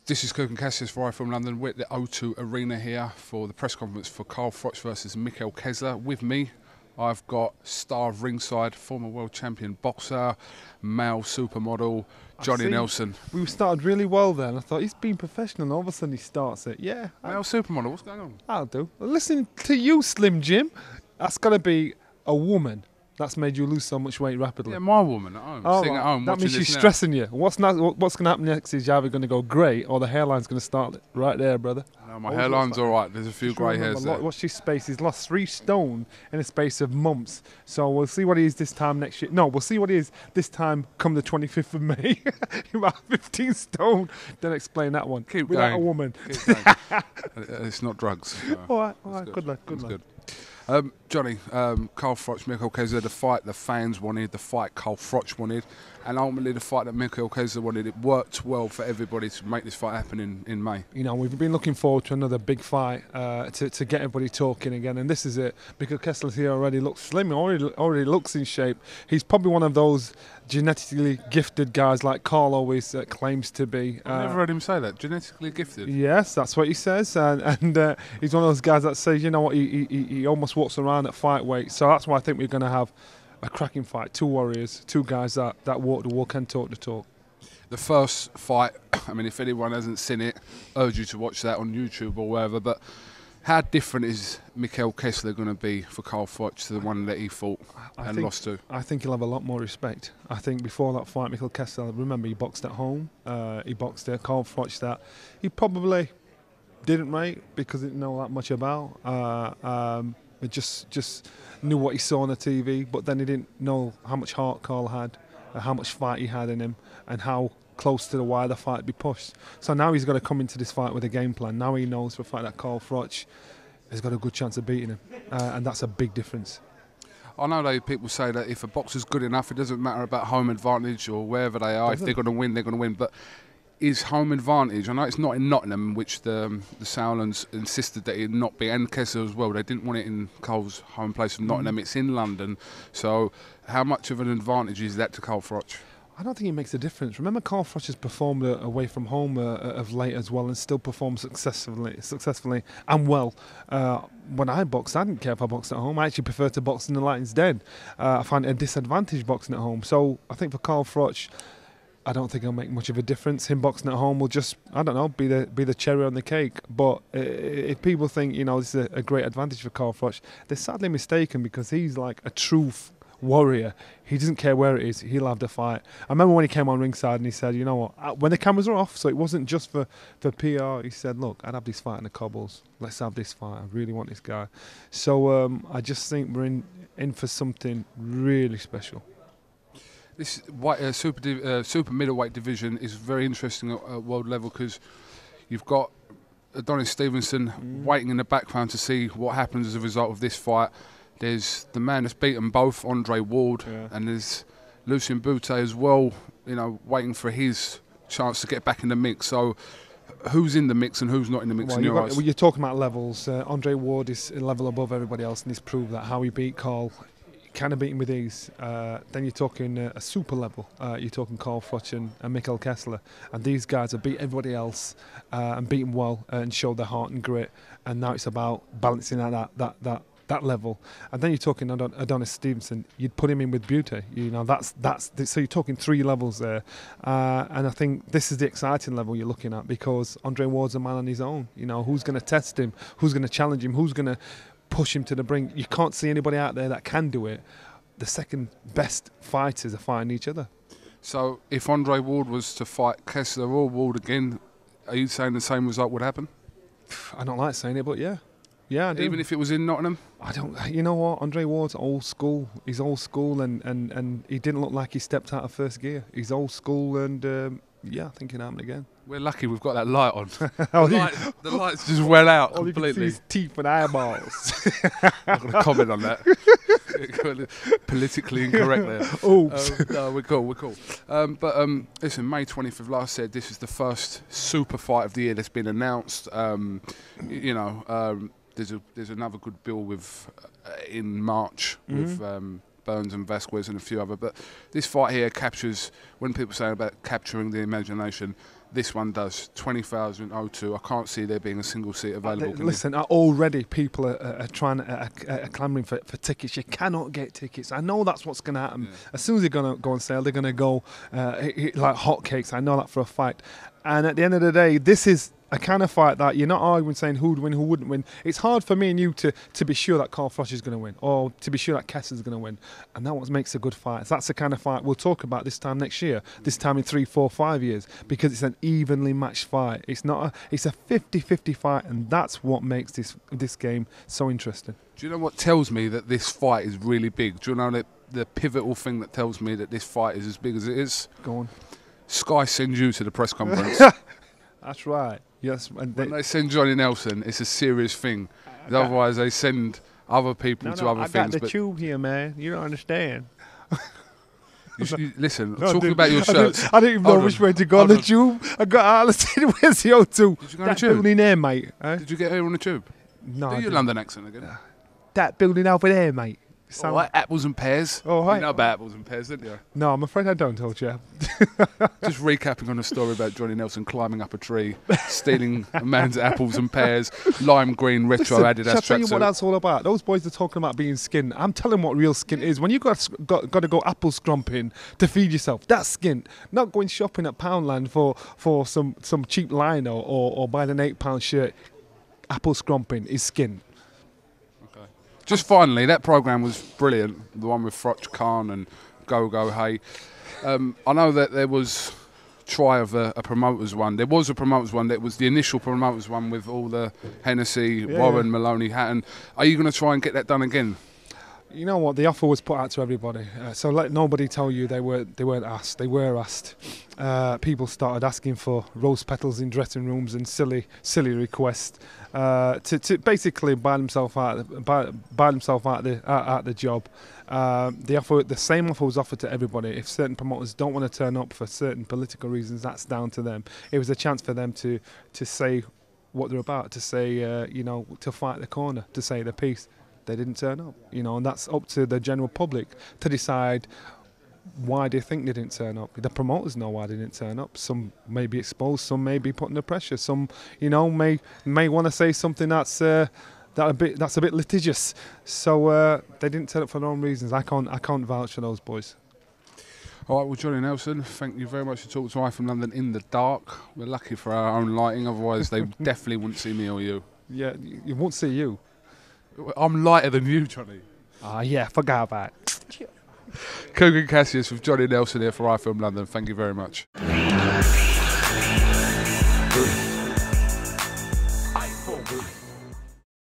This is Kirk and Cassius right from London. We're at the O2 Arena here for the press conference for Carl Froch versus Mikkel Kessler. With me, I've got star of ringside, former world champion boxer, male supermodel, Johnny Nelson. We started really well then. I thought he's been professional, and all of a sudden he starts it. Yeah. Male supermodel, what's going on? I'll do. Listen to you, Slim Jim. That's got to be a woman that's made you lose so much weight rapidly. Yeah, my woman at home, sitting at home that watching means this she's now. stressing you. What's going to happen next is you're either going to go great or the hairline's going to start right there, brother. No, my hairline's all right. There's a few grey hairs there. Watch his space. He's lost 3 stone in a space of months. So we'll see what he is this time next year. No, we'll see what he is this time come the 25th of May. About 15 stone. Don't explain that one. Keep Without going. a woman. Keep going. It's not drugs. All right. Good. Good luck. That's good. Johnny, Carl Froch, Mikkel Kessler, the fight the fans wanted, the fight Carl Froch wanted, and ultimately the fight that Mikkel Kessler wanted. It worked well for everybody to make this fight happen in May. You know, we've been looking forward to another big fight to get everybody talking again, and this is it. Because Kessler's here already looks slim, already looks in shape. He's probably one of those genetically gifted guys like Carl always claims to be. I've never heard him say that. Genetically gifted. Yes, that's what he says, and he's one of those guys that says, you know what, he almost walks around at fight weight. So that's why I think we're going to have a cracking fight. 2 warriors, 2 guys that walk the walk and talk the talk. The first fight, I mean, if anyone hasn't seen it, urge you to watch that on YouTube or wherever. But how different is Mikkel Kessler going to be for Carl Froch to the one that he fought and lost to? I think he'll have a lot more respect. I think before that fight, Mikkel Kessler, remember he boxed at home. He boxed at Carl Froch that he probably didn't rate because he didn't know that much about. He just knew what he saw on the TV, but then he didn't know how much heart Carl had, how much fight he had in him, and how close to the wire the fight would be pushed. So now he's got to come into this fight with a game plan. Now he knows for a fact that Carl Froch has got a good chance of beating him, and that's a big difference. I know people say that if a boxer's good enough, it doesn't matter about home advantage or wherever they are. If they're going to win, they're going to win. But is home advantage? I know it's not in Nottingham, which the Sauerlands insisted that it not be, and Kessler as well. They didn't want it in Carl's home place of Nottingham. It's in London. So how much of an advantage is that to Carl Froch? I don't think it makes a difference. Remember, Carl Froch has performed away from home of late as well, and still performs successfully and well. When I boxed, I didn't care if I boxed at home. I actually prefer to box in the Lions Den. I find it a disadvantage boxing at home. So I think for Carl Froch, I don't think it'll make much of a difference. Him boxing at home will just, I don't know, be the cherry on the cake. But if people think, you know, this is a great advantage for Carl Froch, they're sadly mistaken, because he's like a true warrior. He doesn't care where it is. He'll have the fight. I remember when he came on ringside and he said, you know what, when the cameras are off, so it wasn't just for PR, he said, look, I'd have this fight in the cobbles. Let's have this fight. I really want this guy. So I just think we're in for something really special. This super middleweight division is very interesting at world level, because you've got Adonis Stevenson waiting in the background to see what happens as a result of this fight. There's the man that's beaten both, Andre Ward, and there's Lucien Bute as well, you know, waiting for his chance to get back in the mix. So who's in the mix and who's not in the mix in your eyes? You're talking about levels. Andre Ward is a level above everybody else, and he's proved that. How he beat Carl, kind of beat him with ease. Then you're talking a super level. You're talking Carl Froch and Mikkel Kessler, and these guys have beat everybody else and beat them well and showed their heart and grit. And now it's about balancing out that level. And then you're talking Adonis Stevenson. You'd put him in with Bute. You know, so you're talking 3 levels there. And I think this is the exciting level you're looking at, because Andre Ward's a man on his own. You know, who's going to test him? Who's going to challenge him? Who's going to push him to the brink? You can't see anybody out there that can do it. The second best fighters are fighting each other. So if Andre Ward was to fight Kessler or Ward again, are you saying the same result would happen? I don't like saying it, but yeah. Yeah, I do. Even if it was in Nottingham? I don't. You know what? Andre Ward's old school. He's old school, and he didn't look like he stepped out of first gear. He's old school, and yeah, I think it happened again. We're lucky we've got that light on. The lights just went out all completely. You can see his teeth and eyeballs. I'm not going to comment on that. Politically incorrect there. Oops. No, we're cool. But listen, May 25th, like I said, this is the first super fight of the year that's been announced. There's another good bill with in March with Burns and Vasquez and a few other. But this fight here captures, when people say about capturing the imagination, This one does 20,000 O2. I can't see there being a single seat available. Listen, already people are trying, clamouring for tickets. You cannot get tickets. I know that's what's going to happen. Yeah. As soon as they're going to go on sale, they're going to go like hotcakes. I know that for a fact. And at the end of the day, this is a kind of fight that you're not arguing saying who'd win, who wouldn't win. It's hard for me and you to be sure that Carl Froch is going to win, or to be sure that Kessler's going to win. And that's what makes a good fight. That's the kind of fight we'll talk about this time next year, this time in 3, 4, 5 years, because it's an evenly matched fight. It's a 50-50 fight, and that's what makes this game so interesting. Do you know what tells me that this fight is really big? Do you know the pivotal thing that tells me that this fight is as big as it is? Go on. Sky sends you to the press conference. That's right. Yes. And when they send Johnny Nelson, it's a serious thing. Otherwise, they send other people to other things. I got the tube here, man. You don't understand. Listen, talking about your shirts. I didn't even know which way to go on the tube. I got Alice. Where's the O2? Did you go on the that tube? Building there, mate. Did you get here on the tube? No. Do your London accent again? That building over there, mate. Like apples and pears. Oh, right. You know about apples and pears, didn't you? No, I'm afraid I don't, told you. Just recapping on a story about Johnny Nelson climbing up a tree, stealing a man's apples and pears, lime green retro Adidas tracksuit. Shall I tell you what that's all about? Those boys are talking about being skint. I'm telling them what real skint is. When you got to go apple scrumping to feed yourself, that's skint. Not going shopping at Poundland for some cheap lino or buying an £8 shirt. Apple scrumping is skint. Just finally, that programme was brilliant, the one with Froch Khan and Go Hey. I know that there was try of a promoter's one. There was a promoter's one that was the initial promoter's one with all the Hennessy, Warren, Maloney, Hatton. Are you going to try and get that done again? You know what? The offer was put out to everybody, so let nobody tell you they weren't asked. They were asked. People started asking for rose petals in dressing rooms and silly requests to basically buy themselves out the job. The same offer was offered to everybody. If certain promoters don't want to turn up for certain political reasons, that's down to them. It was a chance for them to say what they're about, to say to fight the corner, to say their piece. They didn't turn up, and that's up to the general public to decide why they think they didn't turn up. The promoters know why they didn't turn up. Some may be exposed, some may be put under pressure, some, may want to say something that's a bit litigious. So they didn't turn up for their own reasons. I can't vouch for those boys. All right, well, Johnny Nelson, thank you very much for talking to I From London in the dark. We're lucky for our own lighting, otherwise they definitely wouldn't see me or you. Yeah, you won't see you. I'm lighter than you, Johnny. Yeah, forgot about it. Kugan Cassius with Johnny Nelson here for I Film London. Thank you very much.